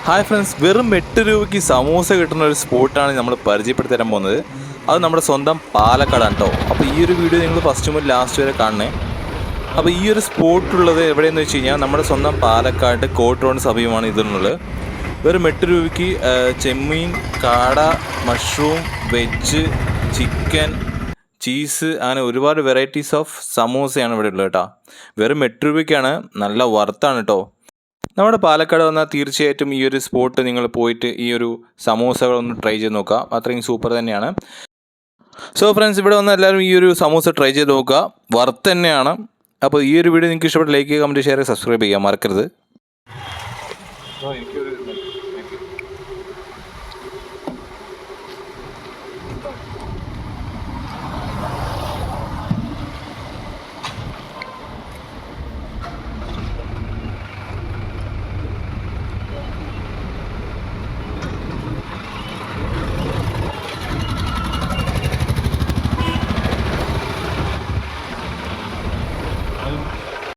Hi friends, വെറും 8 രൂപയ്ക്ക് സമൂസ കിട്ടുന്ന ഒരു സ്പോട്ടാണ് നമ്മൾ പരിചയപ്പെടുത്തി തരാൻ പോകുന്നത്. അത് നമ്മുടെ സ്വന്തം പാലക്കാടാണ് കേട്ടോ. അപ്പോൾ ഈ ഒരു വീഡിയോ നിങ്ങൾ ഫസ്റ്റ് മുതൽ ലാസ്റ്റ് വരെ കാണണേ. അപ്പോൾ ഈ ഒരു സ്പോട്ടുള്ളത് എവിടെയെന്ന് വെച്ച് കഴിഞ്ഞാൽ നമ്മുടെ സ്വന്തം പാലക്കാട് കോട്ട് റോഡ് സമീപമാണ് ഇതിനുള്ളത്. വെറും 8 രൂപയ്ക്ക് ചെമ്മീൻ, കാട, മഷ്റൂം, വെജ്, ചിക്കൻ, ചീസ്, അങ്ങനെ ഒരുപാട് വെറൈറ്റീസ് ഓഫ് സമൂസയാണ് ഇവിടെ ഉള്ളത് കേട്ടോ. വെറും 8 രൂപയ്ക്കാണ്, നല്ല വർത്താണ് കേട്ടോ. നമ്മുടെ പാലക്കാട് വന്നാൽ തീർച്ചയായിട്ടും ഈ ഒരു സ്പോട്ട് നിങ്ങൾ പോയിട്ട് ഈ ഒരു സമൂസകളൊന്ന് ട്രൈ ചെയ്ത് നോക്കുക. അത്രയും സൂപ്പർ തന്നെയാണ്. സോ ഫ്രണ്ട്സ്, ഇവിടെ വന്ന് എല്ലാവരും ഈ ഒരു സമൂസ ട്രൈ ചെയ്ത് നോക്കുക, വർത്ത് തന്നെയാണ്. അപ്പോൾ ഈ ഒരു വീഡിയോ നിങ്ങൾക്ക് ഇഷ്ടപ്പെട്ട ലൈക്ക് ചെയ്യുക, കമൻറ്റ്, ഷെയർ, സബ്സ്ക്രൈബ് ചെയ്യാൻ മറക്കരുത്.